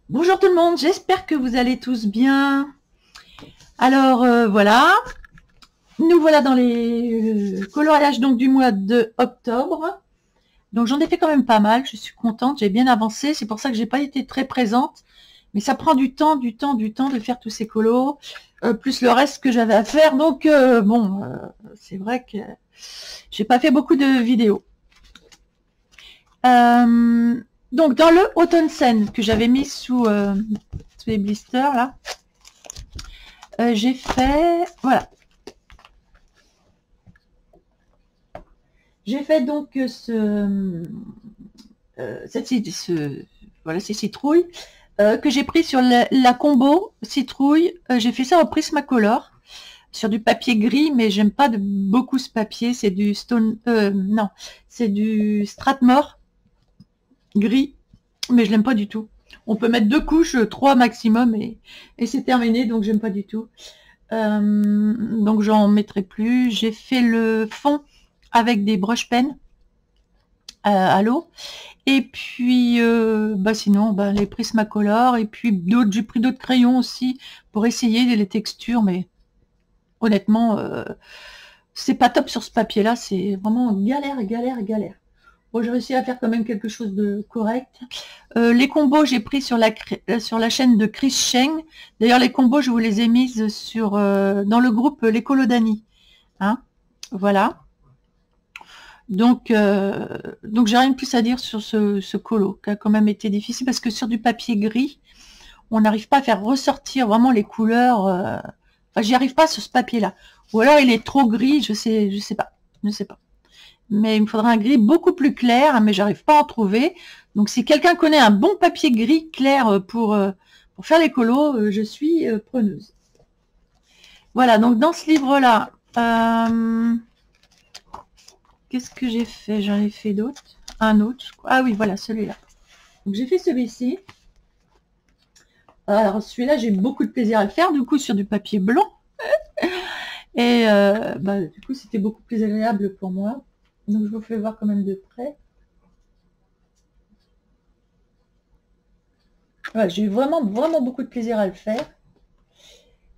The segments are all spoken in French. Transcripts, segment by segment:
Bonjour tout le monde, j'espère que vous allez tous bien. Alors voilà, nous voilà dans les coloriages donc du mois de octobre. Donc j'en ai fait quand même pas mal, je suis contente, j'ai bien avancé, c'est pour ça que j'ai pas été très présente. Mais ça prend du temps de faire tous ces colos, plus le reste que j'avais à faire. Donc c'est vrai que j'ai pas fait beaucoup de vidéos. Donc dans le Autumn Scent que j'avais mis sous les blisters là, j'ai fait, voilà, j'ai fait donc voilà, ces citrouilles que j'ai pris sur la combo citrouille. J'ai fait ça au Prismacolor sur du papier gris, mais j'aime pas beaucoup ce papier. C'est du Stone, non, c'est du Strathmore gris, mais je l'aime pas du tout. On peut mettre 2 couches, 3 maximum, et c'est terminé, donc j'aime pas du tout. Donc j'en mettrai plus. J'ai fait le fond avec des brush pens à l'eau. Et puis, sinon, les Prismacolor. Et puis d'autres, j'ai pris d'autres crayons aussi pour essayer les textures. Mais honnêtement, c'est pas top sur ce papier-là. C'est vraiment galère, galère, galère. Bon, j'ai réussi à faire quand même quelque chose de correct. Les combos, j'ai pris sur la chaîne de Chris Cheng. D'ailleurs, les combos, je vous les ai mises sur dans le groupe L'écolo d'Annie. Hein, voilà. Donc j'ai rien de plus à dire sur ce colo, qui a quand même été difficile, parce que sur du papier gris, on n'arrive pas à faire ressortir vraiment les couleurs. Enfin, j'y arrive pas sur ce papier-là. Ou alors il est trop gris, je sais pas. Mais il me faudra un gris beaucoup plus clair, mais j'arrive pas à en trouver. Donc si quelqu'un connaît un bon papier gris clair pour faire les colos, je suis preneuse. Voilà, donc dans ce livre-là, qu'est-ce que j'ai fait? J'en ai fait d'autres. Un autre. Ah oui, voilà, celui-là. Donc j'ai fait celui-ci. Alors celui-là, j'ai eu beaucoup de plaisir à le faire, du coup, sur du papier blanc. Et du coup, c'était beaucoup plus agréable pour moi. Donc je vous fais voir quand même de près. Voilà, j'ai eu vraiment, vraiment beaucoup de plaisir à le faire.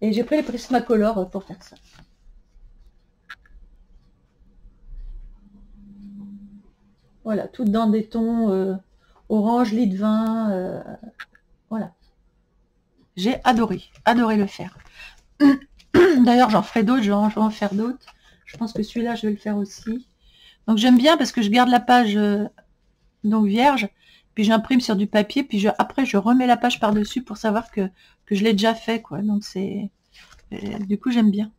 Et j'ai pris les Prismacolor pour faire ça. Voilà, tout dans des tons orange, lit de vin. Voilà. J'ai adoré le faire. D'ailleurs, j'en ferai d'autres, je vais en faire d'autres. Je pense que celui-là, je vais le faire aussi. Donc j'aime bien parce que je garde la page donc vierge, puis j'imprime sur du papier, puis après je remets la page par-dessus pour savoir que je l'ai déjà fait, quoi. Donc du coup j'aime bien.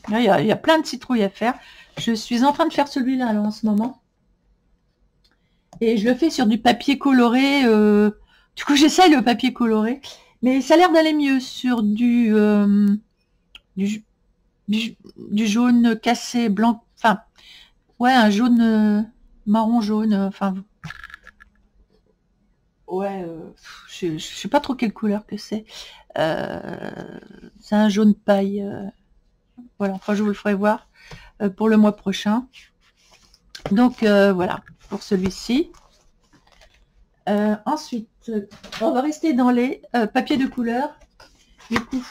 Là, il y a plein de citrouilles à faire. Je suis en train de faire celui-là en ce moment. Et je le fais sur du papier coloré. Du coup j'essaye le papier coloré. Mais ça a l'air d'aller mieux sur du, du jaune cassé, blanc, enfin, ouais, un jaune, marron jaune, enfin, ouais, je sais pas trop quelle couleur que c'est. C'est un jaune paille. Voilà, enfin, je vous le ferai voir pour le mois prochain. Donc, voilà, pour celui-ci. Ensuite, on va rester dans les papiers de couleur. Du coup,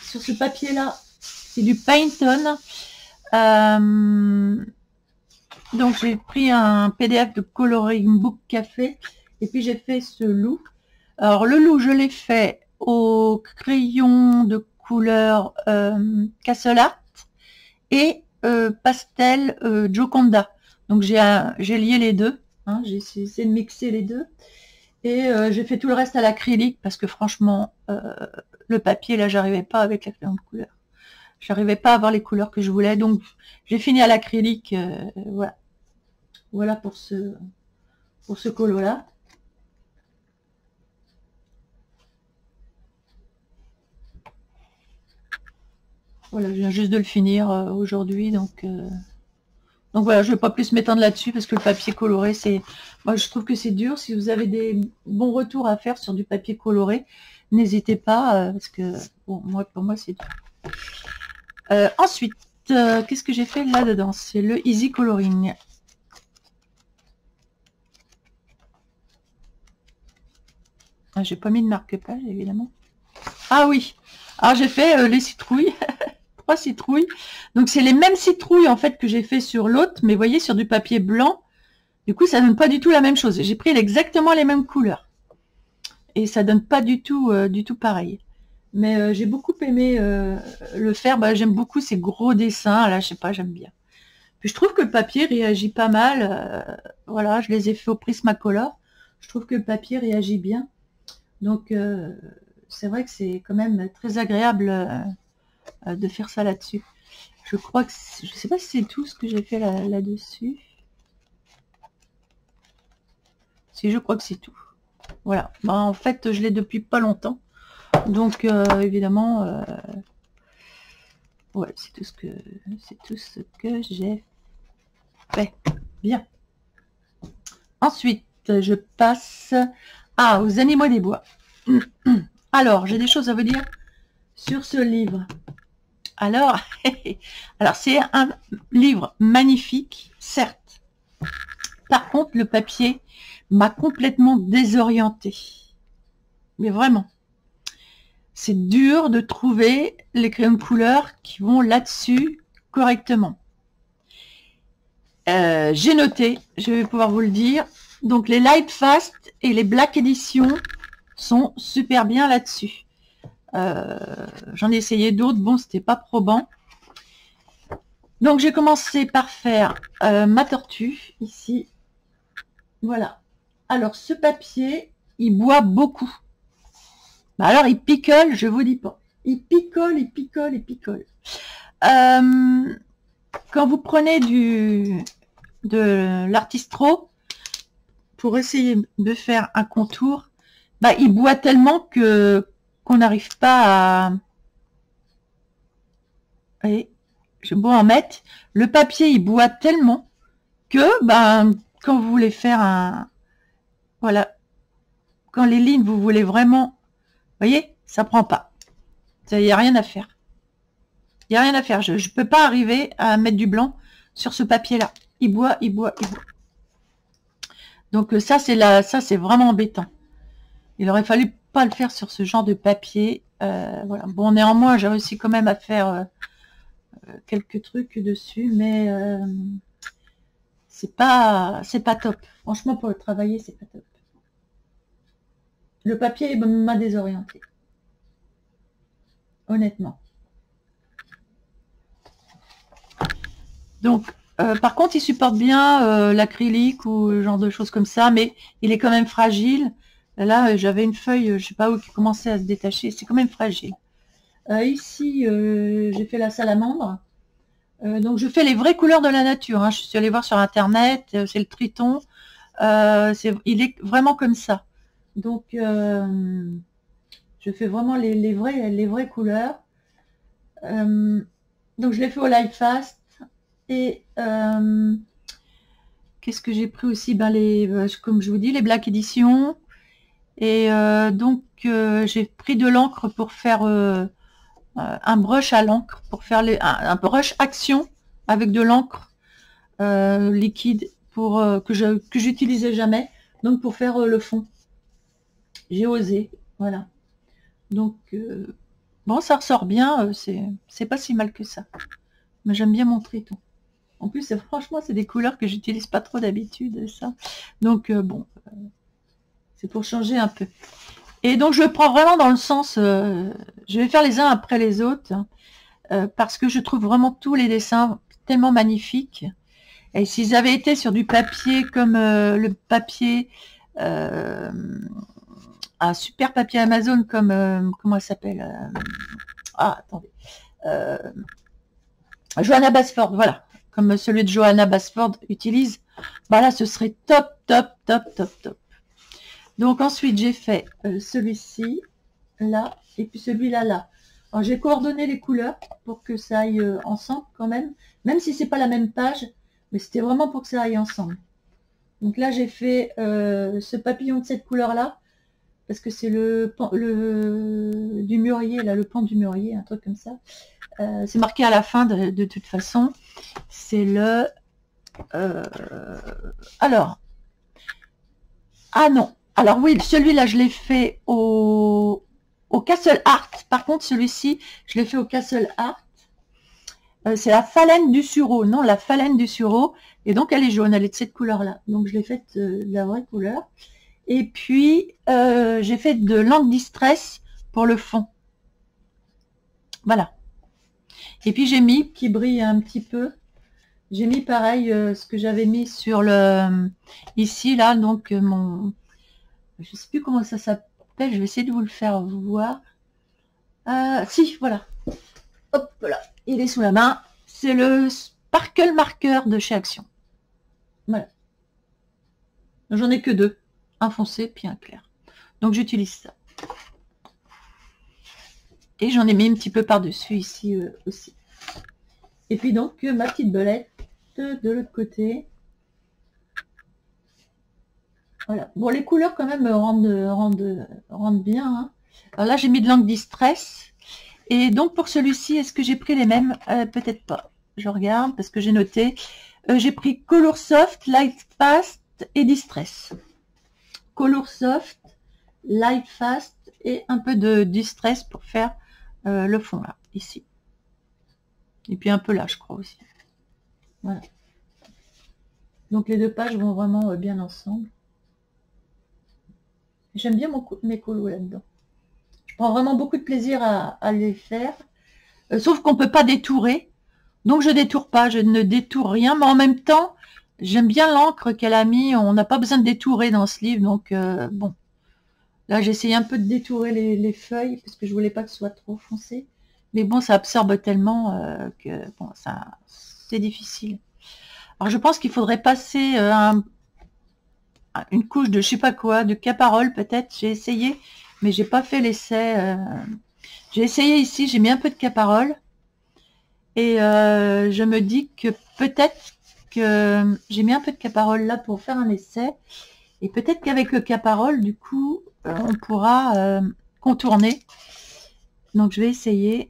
sur ce papier-là, c'est du Pantone. Donc j'ai pris un PDF de Coloring Book Café et puis j'ai fait ce loup. Alors le loup, je l'ai fait au crayon de couleur Castle Art et pastel Gioconda. Donc j'ai lié les deux, hein, j'ai essayé de mixer les deux et j'ai fait tout le reste à l'acrylique parce que franchement le papier là, j'arrivais pas avec la crayon de couleur. J'arrivais pas à avoir les couleurs que je voulais, donc j'ai fini à l'acrylique. Voilà. Voilà pour ce colo-là. Voilà, je viens juste de le finir aujourd'hui, donc voilà, je vais pas plus m'étendre là-dessus parce que le papier coloré, moi je trouve que c'est dur. Si vous avez des bons retours à faire sur du papier coloré, n'hésitez pas parce que bon, pour moi c'est dur. Ensuite, qu'est-ce que j'ai fait là-dedans? C'est le Easy Coloring. Ah, j'ai pas mis de marque-page, évidemment. Ah oui. Alors, j'ai fait les citrouilles. 3 citrouilles. Donc, c'est les mêmes citrouilles, en fait, que j'ai fait sur l'autre. Mais vous voyez, sur du papier blanc. Du coup, ça donne pas du tout la même chose. J'ai pris exactement les mêmes couleurs. Et ça donne pas du tout pareil. Mais j'ai beaucoup aimé le faire. Bah, j'aime beaucoup ces gros dessins. Là, je sais pas, j'aime bien. Puis je trouve que le papier réagit pas mal. Voilà, je les ai fait au Prismacolor. Je trouve que le papier réagit bien. Donc, c'est vrai que c'est quand même très agréable de faire ça là-dessus. Je crois que... Je sais pas si c'est tout ce que j'ai fait là-dessus. Si, je crois que c'est tout. Voilà. Bah, en fait, je l'ai depuis pas longtemps. Donc, évidemment... ouais, c'est tout ce que j'ai fait. Bien. Ensuite, je passe aux animaux des bois. Alors, j'ai des choses à vous dire sur ce livre. Alors, c'est un livre magnifique, certes. Par contre, le papier m'a complètement désorientée. Mais vraiment. C'est dur de trouver les crayons de couleur qui vont là-dessus correctement. J'ai noté, je vais pouvoir vous le dire. Donc, les Light Fast et les Black Edition sont super bien là-dessus. J'en ai essayé d'autres, bon, c'était pas probant. Donc, j'ai commencé par faire ma tortue, ici. Voilà. Alors, ce papier, il boit beaucoup. Bah alors, il picole, je vous dis pas. Il picole, il picole, il picole. Quand vous prenez de l'artistro pour essayer de faire un contour, bah, il boit tellement qu'on n'arrive pas à... Allez, je beau en mettre. Le papier, il boit tellement que, ben, quand vous voulez faire un... Voilà. Quand les lignes, vous voulez vraiment... Vous voyez, ça prend pas. Il n'y a rien à faire. Il n'y a rien à faire. Je ne peux pas arriver à mettre du blanc sur ce papier-là. Il boit, il boit, il boit. Donc ça, c'est vraiment embêtant. Il aurait fallu pas le faire sur ce genre de papier. Voilà. Bon, néanmoins, j'ai réussi quand même à faire quelques trucs dessus, mais c'est pas top. Franchement, pour le travailler, c'est pas top. Le papier m'a désorienté. Honnêtement. Donc, par contre, il supporte bien l'acrylique ou le genre de choses comme ça, mais il est quand même fragile. Là, j'avais une feuille, je sais pas où, qui commençait à se détacher. C'est quand même fragile. Ici, j'ai fait la salamandre. Donc, je fais les vraies couleurs de la nature. Hein. Je suis allée voir sur Internet. C'est le triton. Il est vraiment comme ça. Donc, je fais vraiment les vraies couleurs. Donc, je l'ai fait au Light Fast. Et qu'est-ce que j'ai pris aussi, ben comme je vous dis, les Black Edition. Et donc, j'ai pris de l'encre pour faire un brush à l'encre, pour faire un brush action avec de l'encre liquide pour que j'utilisais jamais, donc pour faire le fond. J'ai osé, voilà. Donc, bon, ça ressort bien, c'est pas si mal que ça. Mais j'aime bien mon triton. En plus, franchement, c'est des couleurs que j'utilise pas trop d'habitude, ça. Donc, bon, c'est pour changer un peu. Et donc, je le prends vraiment dans le sens... je vais faire les uns après les autres, parce que je trouve vraiment tous les dessins tellement magnifiques. Et s'ils avaient été sur du papier comme le papier... un super papier Amazon comme... comment elle s'appelle attendez. Johanna Basford, voilà. Comme celui de Johanna Basford utilise. Bah là, ce serait top, top, top, top, top. Donc ensuite, j'ai fait celui-ci, là, et puis celui-là, là. Alors, j'ai coordonné les couleurs pour que ça aille ensemble quand même si c'est pas la même page, mais c'était vraiment pour que ça aille ensemble. Donc là, j'ai fait ce papillon de cette couleur-là, parce que c'est du mûrier, là, le pan du mûrier, un truc comme ça. C'est marqué à la fin de toute façon. C'est le... alors, ah non, Alors oui, celui-là, je l'ai fait au Castle Art. Par contre, celui-ci, je l'ai fait au Castle Art. C'est la phalène du sureau. Non, la phalène du sureau. Et donc, elle est jaune. Elle est de cette couleur-là. Donc, je l'ai faite de la vraie couleur. Et puis, j'ai fait de l'encre distress pour le fond. Voilà. Et puis, j'ai mis, qui brille un petit peu, j'ai mis pareil ce que j'avais mis sur le... Ici, là, donc, mon... Je sais plus comment ça s'appelle. Je vais essayer de vous le faire voir. Si, voilà. Hop là, il est sous la main. C'est le Sparkle Marker de chez Action. Voilà. J'en ai que deux. Un foncé puis un clair. Donc j'utilise ça. Et j'en ai mis un petit peu par-dessus ici aussi. Et puis donc ma petite belette de l'autre côté. Voilà. Bon, les couleurs quand même rendent bien. Hein. Alors là, j'ai mis de l'encre distress. Et donc pour celui-ci, est-ce que j'ai pris les mêmes peut-être pas. Je regarde parce que j'ai noté. J'ai pris Color Soft, Light Fast et Distress. Color Soft, Light Fast et un peu de Distress pour faire le fond là, ici. Et puis un peu là, je crois aussi. Voilà. Donc les deux pages vont vraiment bien ensemble. J'aime bien mes colos là-dedans. Je prends vraiment beaucoup de plaisir à les faire. Sauf qu'on ne peut pas détourer. Donc je détourne pas, je ne détourne rien. Mais en même temps, j'aime bien l'encre qu'elle a mis. On n'a pas besoin de détourer dans ce livre. Donc bon. Là, j'ai essayé un peu de détourer les feuilles. Parce que je voulais pas que ce soit trop foncé. Mais bon, ça absorbe tellement que bon, ça c'est difficile. Alors je pense qu'il faudrait passer une couche de je sais pas quoi, de Caparol peut-être. J'ai essayé, mais j'ai pas fait l'essai. J'ai essayé ici, j'ai mis un peu de Caparol. Et je me dis que peut-être que j'ai mis un peu de Caparol là pour faire un essai. Et peut-être qu'avec le Caparol, du coup, on pourra contourner. Donc je vais essayer.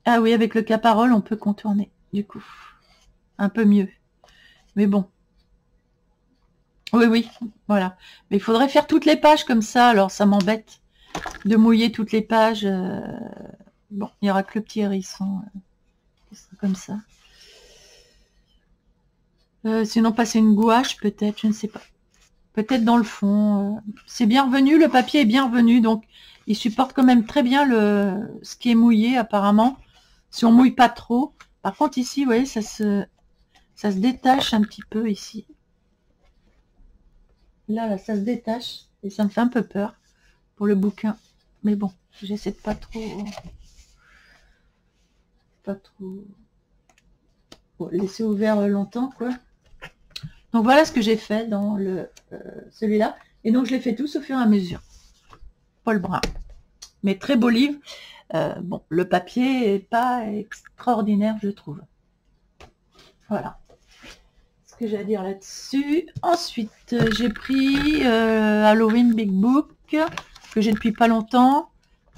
Ah oui, avec le Caparol, on peut contourner, du coup. Un peu mieux. Mais bon. Oui, oui, voilà. Mais il faudrait faire toutes les pages comme ça, alors ça m'embête de mouiller toutes les pages. Bon, il n'y aura que le petit hérisson qui sera comme ça. Sinon, passer une gouache, peut-être, je ne sais pas. Peut-être dans le fond. C'est bien revenu, le papier est bien revenu, donc il supporte quand même très bien ce qui est mouillé, apparemment. Si on mouille pas trop. Par contre, ici, vous voyez, ça se détache un petit peu, ici. Là, ça se détache, et ça me fait un peu peur pour le bouquin. Mais bon, j'essaie de pas trop laisser ouvert longtemps, quoi. Donc voilà ce que j'ai fait dans celui-là. Et donc je l'ai fait tous au fur et à mesure. Paul Brun. Mais très beau livre. Bon, le papier est pas extraordinaire, je trouve. Voilà. Ce que j'ai à dire là-dessus. Ensuite, j'ai pris Halloween Big Book, que j'ai depuis pas longtemps.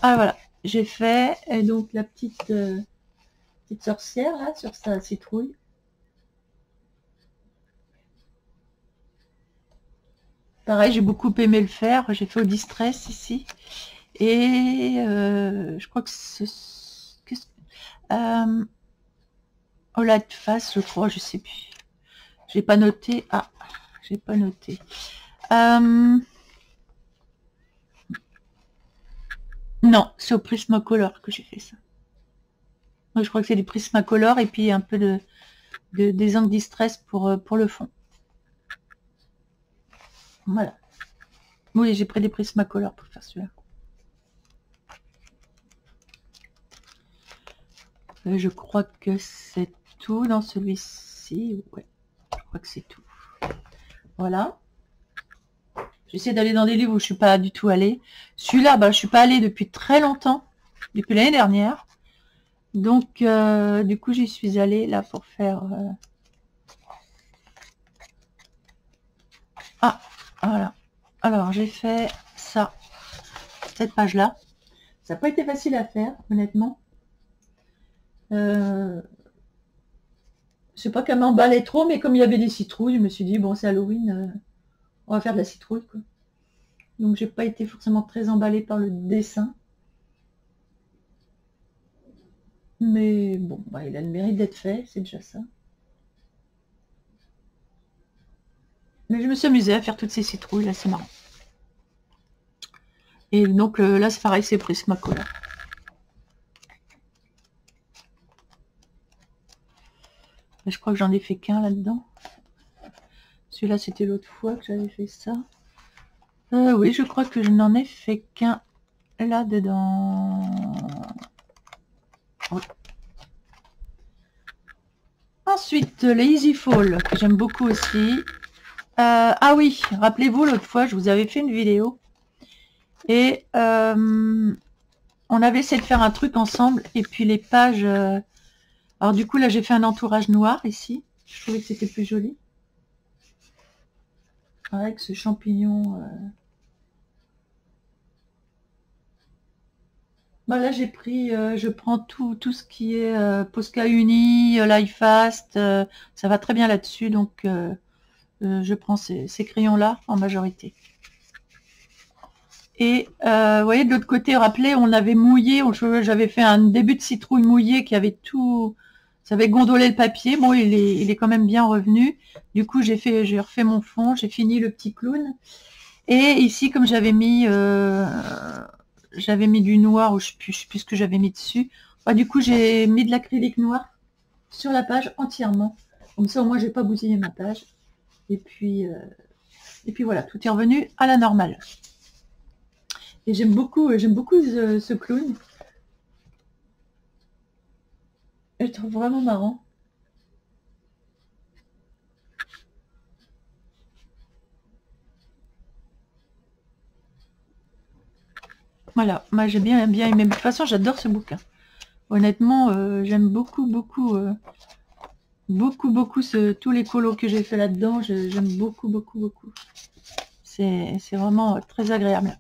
Ah voilà, j'ai fait. Et donc la petite sorcière là, sur sa citrouille. Pareil, j'ai beaucoup aimé le faire. J'ai fait au Distress ici. Et je crois que c'est... au Light Face, je crois, je sais plus. J'ai pas noté. Ah, j'ai pas noté. Non, c'est au Prismacolor que j'ai fait ça. Moi, je crois que c'est du Prismacolor et puis un peu des encres Distress pour le fond. Voilà. Oui, j'ai pris des Prismacolor pour faire celui-là. Je crois que c'est tout dans celui-ci. Ouais, je crois que c'est tout. Voilà. J'essaie d'aller dans des livres où je suis pas du tout allée. Celui-là, bah, je suis pas allée depuis très longtemps, depuis l'année dernière. Donc, du coup, j'y suis allée là pour faire... Ah, voilà. Alors, j'ai fait ça, cette page-là. Ça n'a pas été facile à faire, honnêtement. C'est pas qu'elle m'emballait trop, mais comme il y avait des citrouilles, je me suis dit, bon, c'est Halloween, on va faire de la citrouille, quoi. Donc, j'ai pas été forcément très emballée par le dessin. Mais bon, bah, il a le mérite d'être fait, c'est déjà ça. Mais je me suis amusée à faire toutes ces citrouilles, là, c'est marrant. Et donc, là, c'est pareil, c'est Prismacolor. Je crois que j'en ai fait qu'un là-dedans. Celui-là, c'était l'autre fois que j'avais fait ça. Oui, je crois que je n'en ai fait qu'un là-dedans. Oui. Ensuite, les Easy Fall, que j'aime beaucoup aussi. Ah oui, rappelez-vous, l'autre fois, je vous avais fait une vidéo. Et on avait essayé de faire un truc ensemble. Et puis les pages... Alors du coup, là, j'ai fait un entourage noir ici. Je trouvais que c'était plus joli. Avec ce champignon... Bah là, j'ai pris, je prends tout ce qui est Posca Uni, Life Fast, ça va très bien là-dessus, donc je prends ces crayons-là en majorité. Et vous voyez, de l'autre côté, rappelez, on avait mouillé, j'avais fait un début de citrouille mouillé qui avait tout, ça avait gondolé le papier. Bon, il est quand même bien revenu. Du coup, j'ai refait mon fond, j'ai fini le petit clown. Et ici, comme j'avais mis du noir, ou je sais plus ce que j'avais mis dessus. Bah, du coup, j'ai mis de l'acrylique noir sur la page entièrement. Comme ça, au moins, j'ai pas bousillé ma page. Et puis voilà, tout est revenu à la normale. Et j'aime beaucoup ce clown. Je le trouve vraiment marrant. Voilà, moi j'ai bien aimé. De toute façon, j'adore ce bouquin. Honnêtement, j'aime beaucoup tous les colos que j'ai fait là-dedans. J'aime beaucoup. C'est vraiment très agréable.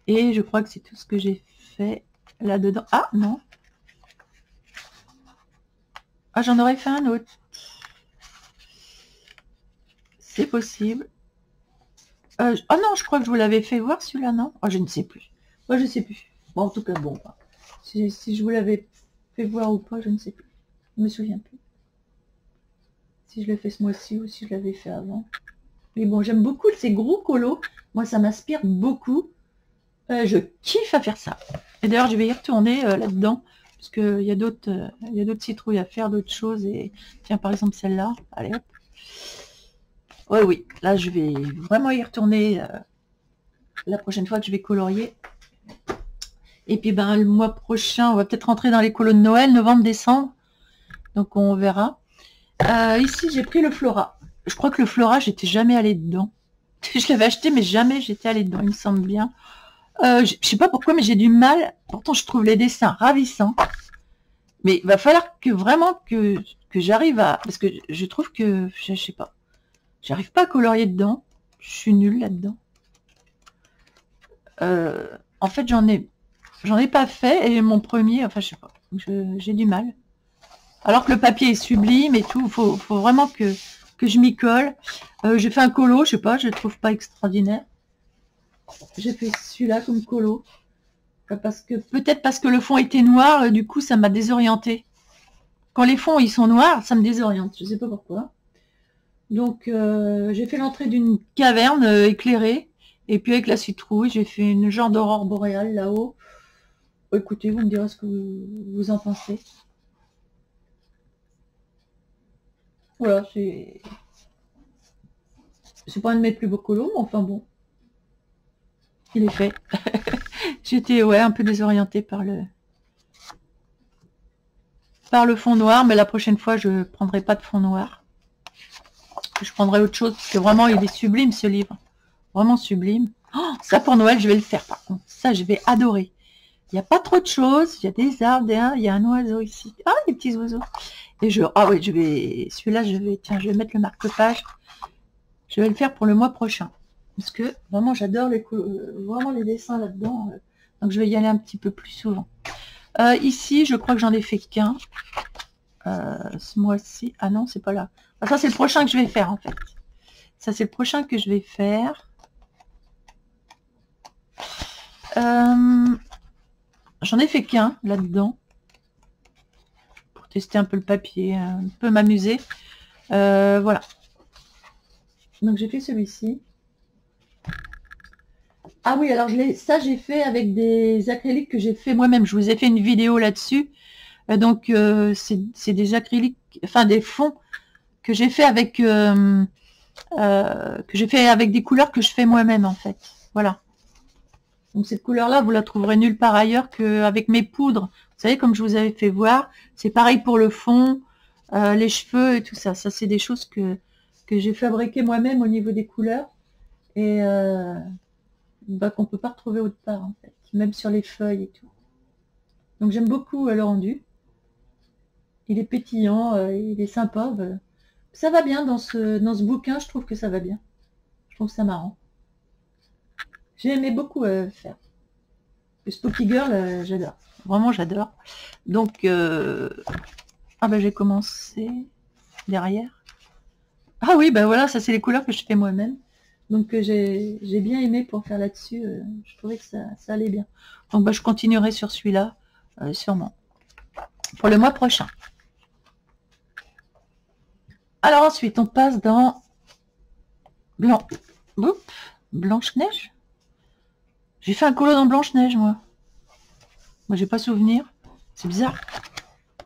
Et je crois que c'est tout ce que j'ai fait là-dedans. Ah, non. Ah, j'en aurais fait un autre. C'est possible. Oh non, je crois que je vous l'avais fait voir celui-là, non? Oh, je ne sais plus. Moi, je sais plus. Bon, en tout cas, bon. Si je vous l'avais fait voir ou pas, je ne sais plus. Je me souviens plus. Si je l'ai fait ce mois-ci ou si je l'avais fait avant. Mais bon, j'aime beaucoup ces gros colos. Moi, ça m'inspire beaucoup. Je kiffe à faire ça. Et d'ailleurs, je vais y retourner là-dedans. Parce qu'il y a d'autres citrouilles à faire, d'autres choses. Et tiens, par exemple, celle-là. Allez, hop. Ouais, oui. Là, je vais vraiment y retourner la prochaine fois que je vais colorier. Et puis, ben, le mois prochain, on va peut-être rentrer dans les colos de Noël, novembre, décembre. Donc, on verra. Ici, j'ai pris le Flora. Je crois que le Flora, j'étais jamais allée dedans. Je l'avais acheté, mais jamais j'étais allée dedans, il me semble bien. Je sais pas pourquoi, mais j'ai du mal. Pourtant, je trouve les dessins ravissants. Mais il va falloir que vraiment que j'arrive à... Parce que je trouve que... Je sais pas. J'arrive pas à colorier dedans. Je suis nulle là-dedans. En fait, j'en ai pas fait. Et mon premier... Enfin, je sais pas. J'ai du mal. Alors que le papier est sublime et tout. Faut vraiment que je m'y colle. J'ai fait un colo, je sais pas, je le trouve pas extraordinaire. J'ai fait celui-là comme colo. Peut-être parce que le fond était noir, du coup ça m'a désorienté. Quand les fonds ils sont noirs, ça me désoriente, je sais pas pourquoi. Donc j'ai fait l'entrée d'une caverne éclairée, et puis avec la citrouille, j'ai fait une genre d'aurore boréale là-haut. Écoutez, vous me direz ce que vous en pensez. Voilà, c'est pas un de mes plus beaux colos, mais enfin bon. Il est fait. J'étais un peu désorientée par le fond noir, mais la prochaine fois je prendrai pas de fond noir. Je prendrai autre chose, parce que vraiment il est sublime ce livre. Vraiment sublime. Oh, ça pour Noël je vais le faire par contre. Ça je vais adorer. Il n'y a pas trop de choses, il y a des arbres, il y a un oiseau ici. Ah, les petits oiseaux. Et celui-là je vais mettre le marque-page. Je vais le faire pour le mois prochain. Parce que vraiment j'adore vraiment les dessins là-dedans. Donc je vais y aller un petit peu plus souvent. Ici, je crois que j'en ai fait qu'un. ce mois-ci. Ah non, c'est pas là. Ah, ça, c'est le prochain que je vais faire, en fait. Ça, c'est le prochain que je vais faire. J'en ai fait qu'un, là-dedans. Pour tester un peu le papier, un peu m'amuser. Voilà. Donc, j'ai fait celui-ci. Ah oui, alors ça, j'ai fait avec des acryliques que j'ai fait moi-même. Je vous ai fait une vidéo là-dessus. Donc, c'est des acryliques, enfin, des fonds que j'ai fait avec... des couleurs que je fais moi-même en fait. Voilà. Donc cette couleur-là, vous la trouverez nulle part ailleurs qu'avec mes poudres. Vous savez, comme je vous avais fait voir, c'est pareil pour le fond, les cheveux et tout ça. Ça, c'est des choses que j'ai fabriquées moi-même au niveau des couleurs et qu'on peut pas retrouver autre part en fait, même sur les feuilles et tout. Donc j'aime beaucoup le rendu. Il est pétillant, il est sympa. Ça va bien dans ce bouquin, je trouve que ça va bien. Je trouve ça marrant. J'ai aimé beaucoup faire. Le Spooky Girl, j'adore. Vraiment, j'adore. Donc, ah ben j'ai commencé derrière. Ah oui, ben voilà, ça c'est les couleurs que je fais moi-même. Donc j'ai bien aimé pour faire là-dessus. Je trouvais que ça allait bien. Donc bah, je continuerai sur celui-là, sûrement. Pour le mois prochain. Alors ensuite, on passe dans Blanche-Neige. J'ai fait un colo dans Blanche-Neige, moi. Moi, j'ai pas souvenir. C'est bizarre.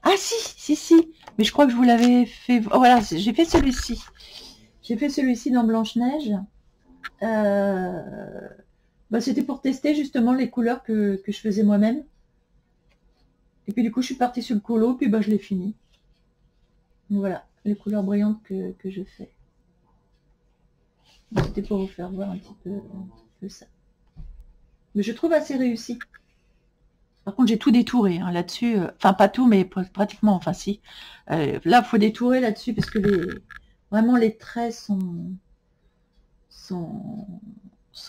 Ah si. Mais je crois que je vous l'avais fait... Oh, voilà, j'ai fait celui-ci. J'ai fait celui-ci dans Blanche-Neige. C'était pour tester justement les couleurs que je faisais moi-même. Et puis du coup, je suis partie sur le colo, puis je l'ai fini. Donc, voilà, les couleurs brillantes que je fais. C'était pour vous faire voir un petit peu ça. Mais je trouve assez réussi. Par contre, j'ai tout détouré hein, là-dessus. Enfin, pas tout, mais pratiquement. Enfin, si. Là, il faut détourer là-dessus parce que vraiment, les traits sont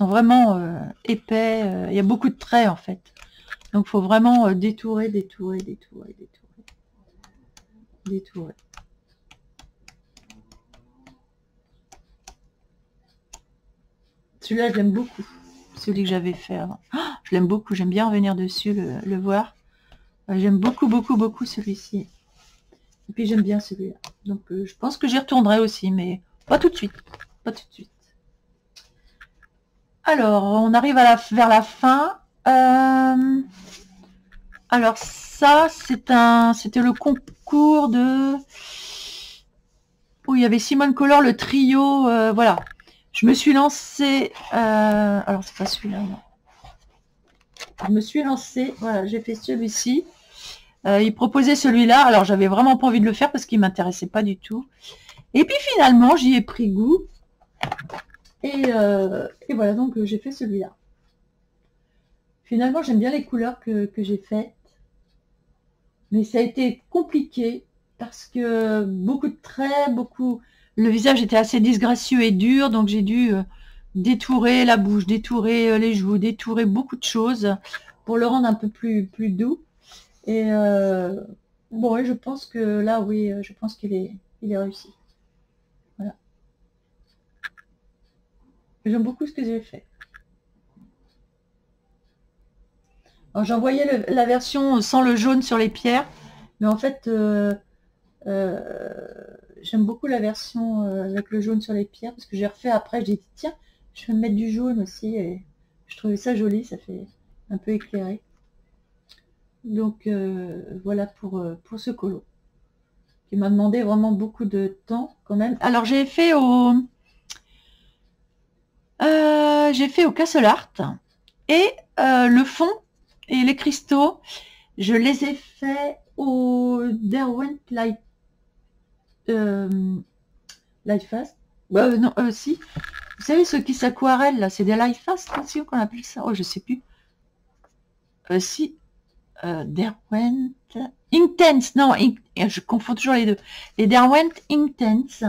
vraiment épais. Il y a beaucoup de traits, en fait. Donc, il faut vraiment détourer. Celui-là, je l'aime beaucoup. Celui que j'avais fait avant. Oh, je l'aime beaucoup. J'aime bien revenir dessus, le voir. J'aime beaucoup celui-ci. Et puis j'aime bien celui-là. Donc je pense que j'y retournerai aussi, mais pas tout de suite. Alors, on arrive vers la fin. Alors ça, c'était le concours de... où il y avait Simone Collor, le trio. Voilà. Je me suis lancée... alors c'est pas celui-là, non. Je me suis lancée, voilà, j'ai fait celui-ci. Il proposait celui-là, alors j'avais vraiment pas envie de le faire parce qu'il m'intéressait pas du tout. Et puis finalement, j'y ai pris goût. Et voilà, donc j'ai fait celui-là. Finalement, j'aime bien les couleurs que j'ai faites. Mais ça a été compliqué parce que beaucoup de traits, le visage était assez disgracieux et dur, donc j'ai dû détourer la bouche, détourer les joues, détourer beaucoup de choses pour le rendre un peu plus doux. Et bon, et je pense que là, oui, je pense qu'il est réussi. Voilà. J'aime beaucoup ce que j'ai fait. Alors j'envoyais la version sans le jaune sur les pierres, mais en fait, j'aime beaucoup la version avec le jaune sur les pierres, parce que j'ai refait après, j'ai dit tiens, je vais me mettre du jaune aussi, et je trouvais ça joli, ça fait un peu éclairé. Donc voilà pour ce colo, qui m'a demandé vraiment beaucoup de temps quand même. Alors j'ai fait au Castle Art, et le fond et les cristaux, je les ai faits au Derwent Lightfast. Non, si. Vous savez, ceux qui s'aquarellent, là, c'est des Lightfast, aussi qu'on appelle ça. Oh, je sais plus. Si. Derwent Intense. Non, je confonds toujours les deux. Les Derwent Intense.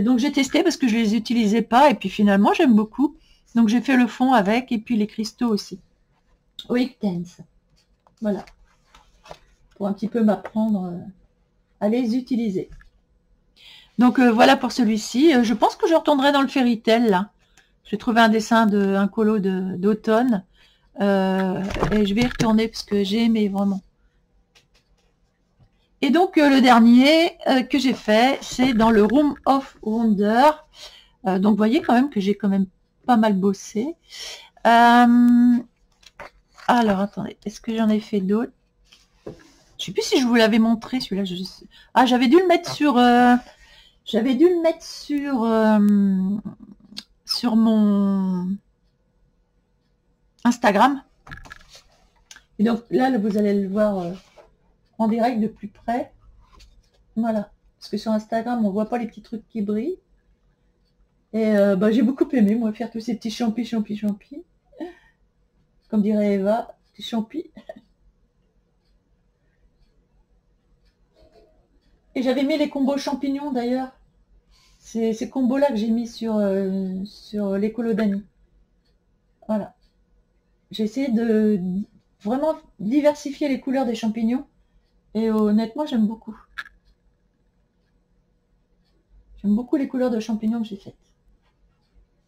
Donc, j'ai testé parce que je les utilisais pas. Et puis, finalement, j'aime beaucoup. Donc, j'ai fait le fond avec. Et puis, les cristaux aussi. Intense. Voilà. Pour un petit peu m'apprendre à les utiliser. Donc voilà pour celui-ci. Je pense que je retournerai dans le Fairy Tail là. J'ai trouvé un dessin un colo d'automne. Et je vais y retourner parce que j'ai aimé vraiment. Et donc le dernier que j'ai fait, c'est dans le Room of Wonder. Donc vous voyez quand même que j'ai quand même pas mal bossé. Alors attendez, est-ce que j'en ai fait d'autres? Je sais plus si je vous l'avais montré celui-là. Ah, j'avais dû le mettre sur mon Instagram. Et donc là, vous allez le voir en direct de plus près. Voilà. Parce que sur Instagram, on voit pas les petits trucs qui brillent. Et j'ai beaucoup aimé, moi, faire tous ces petits champis. Comme dirait Eva, petits champis. Et j'avais mis les combos champignons d'ailleurs. C'est ces combos-là que j'ai mis sur l'écolo d'Annie. Voilà. J'ai essayé de vraiment diversifier les couleurs des champignons. Et honnêtement, j'aime beaucoup. J'aime beaucoup les couleurs de champignons que j'ai faites.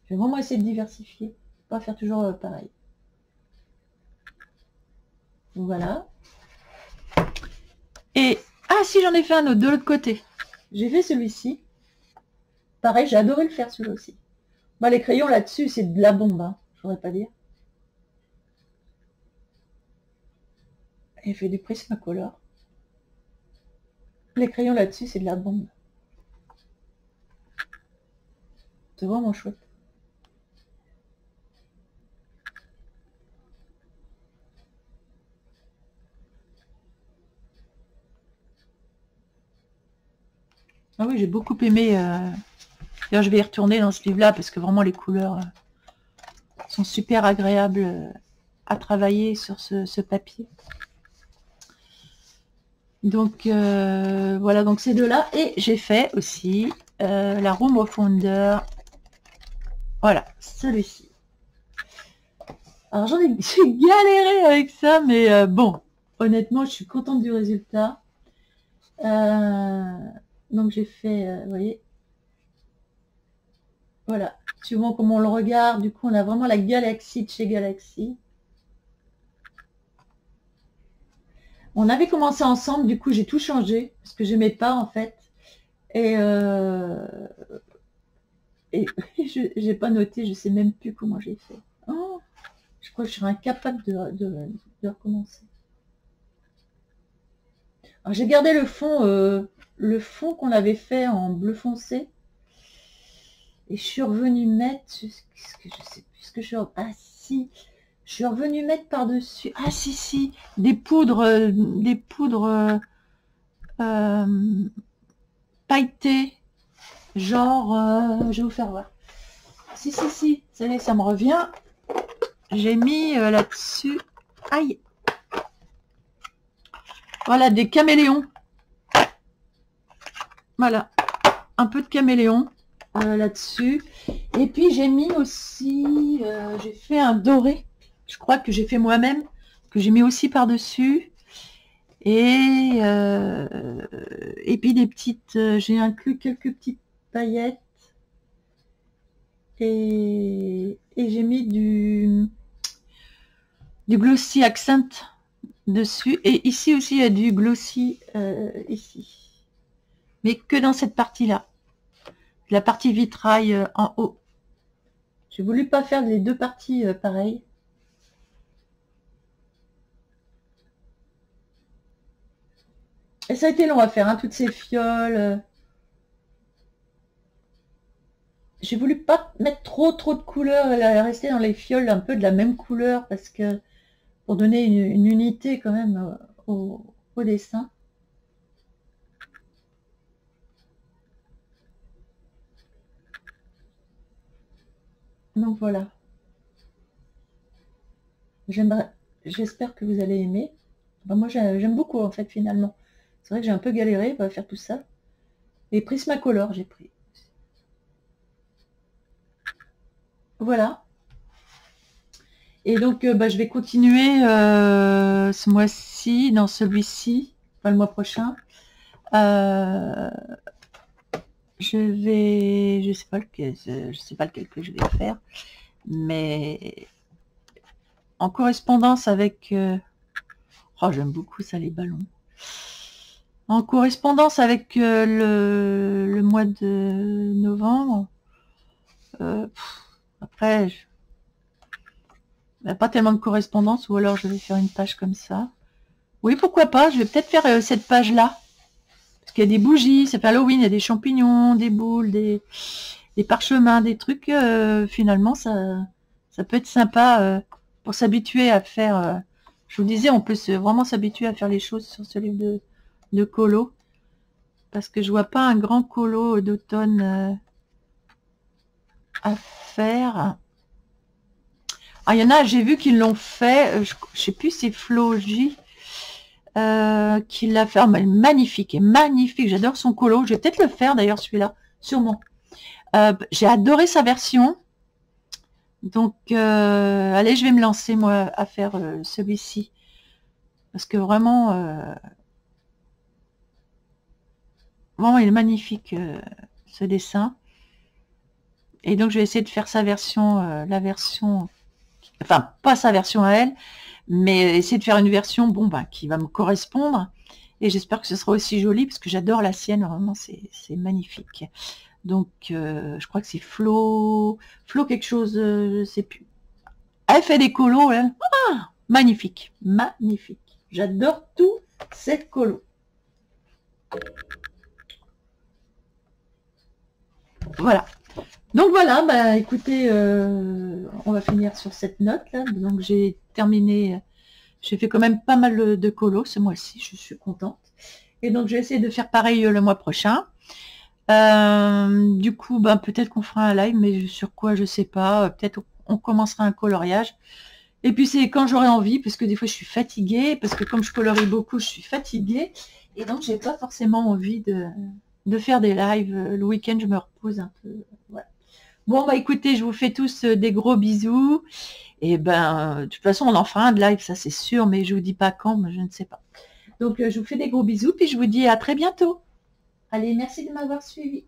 Je vais vraiment essayer de diversifier. Pas faire toujours pareil. Voilà. Et, ah si, j'en ai fait un autre de l'autre côté. J'ai fait celui-ci. Pareil, j'ai adoré le faire celui-là aussi. Bah, les crayons là-dessus, c'est de la bombe, hein, je voudrais pas dire. J'ai fait du Prismacolor. Les crayons là-dessus, c'est de la bombe. C'est vraiment chouette. Ah oui, j'ai beaucoup aimé. D'ailleurs, je vais y retourner dans ce livre-là parce que vraiment les couleurs sont super agréables à travailler sur ce papier. Donc voilà, donc ces deux-là. Et j'ai fait aussi la Room of Wonder. Voilà, celui-ci. Alors j'ai galéré avec ça, mais bon, honnêtement, je suis contente du résultat. Donc j'ai fait, vous voyez, voilà, suivant comment on le regarde, du coup on a vraiment la galaxie de chez Galaxy. On avait commencé ensemble, du coup j'ai tout changé, parce que j'aimais pas en fait. Et j'ai pas noté, je sais même plus comment j'ai fait. Oh, je crois que je serais incapable de recommencer. Alors j'ai gardé le fond qu'on avait fait en bleu foncé. Et je suis revenue mettre, je sais plus ce que je suis, ah si, je suis revenue mettre par-dessus, ah si, des poudres pailletées, genre, je vais vous faire voir. Si, ça y est, ça me revient. J'ai mis là-dessus, aïe, voilà, des caméléons. Voilà, un peu de caméléon là-dessus. Et puis j'ai mis aussi, j'ai fait un doré, je crois que j'ai fait moi-même, que j'ai mis aussi par-dessus. Et puis des petites, j'ai inclus quelques petites paillettes. Et j'ai mis du glossy accent dessus. Et ici aussi, il y a du glossy ici. Mais que dans cette partie-là. La partie vitrail en haut. J'ai voulu pas faire les deux parties pareilles. Et ça a été long à faire, hein, toutes ces fioles. J'ai voulu pas mettre trop de couleurs, rester dans les fioles un peu de la même couleur, parce que pour donner une unité quand même au dessin. Donc voilà. J'espère que vous allez aimer. Enfin, moi j'aime beaucoup en fait finalement. C'est vrai que j'ai un peu galéré à faire tout ça. Et Prismacolor j'ai pris. Voilà. Et donc je vais continuer ce mois-ci, dans celui-ci, pas le mois prochain, Euh, je sais pas lequel, je sais pas lequel que je vais faire, mais en correspondance avec, oh j'aime beaucoup ça les ballons. En correspondance avec le mois de novembre. Après, il n'y a pas tellement de correspondance, ou alors je vais faire une page comme ça. Oui, pourquoi pas, je vais peut-être faire cette page-là. Parce qu'il y a des bougies, c'est Halloween, il y a des champignons, des boules, des parchemins, des trucs. Finalement, ça peut être sympa pour s'habituer à faire... je vous disais, on peut vraiment s'habituer à faire les choses sur ce livre de colo. Parce que je vois pas un grand colo d'automne à faire. Ah, il y en a, j'ai vu qu'ils l'ont fait, je sais plus si c'est Flo J qui l'a fait. Oh, magnifique, magnifique, j'adore son colo. Je vais peut-être le faire d'ailleurs celui-là, sûrement. J'ai adoré sa version. Donc, allez, je vais me lancer moi à faire celui-ci. Parce que vraiment, vraiment il est magnifique ce dessin. Et donc, je vais essayer de faire sa version, la version... Enfin, pas sa version à elle, mais essayer de faire une version bon, bah, qui va me correspondre. Et j'espère que ce sera aussi joli, parce que j'adore la sienne, vraiment, c'est magnifique. Donc, je crois que c'est Flo quelque chose, je sais plus. Elle fait des colos, elle. Ah, magnifique, magnifique. J'adore tous ces colos. Voilà. Donc voilà, bah écoutez, on va finir sur cette note là. Donc j'ai terminé, j'ai fait quand même pas mal de colos ce mois-ci, je suis contente. Et donc je vais essayer de faire pareil le mois prochain. Du coup, bah, peut-être qu'on fera un live, mais sur quoi je sais pas. Peut-être on commencera un coloriage. Et puis c'est quand j'aurai envie, parce que des fois je suis fatiguée, parce que comme je colorie beaucoup, je suis fatiguée. Et donc j'ai pas forcément envie de faire des lives. Le week-end, je me repose un peu. Voilà. Bon, bah écoutez, je vous fais tous des gros bisous. Et ben, de toute façon, on en fera un de live, ça c'est sûr, mais je vous dis pas quand, mais je ne sais pas. Donc, je vous fais des gros bisous, puis je vous dis à très bientôt. Allez, merci de m'avoir suivi.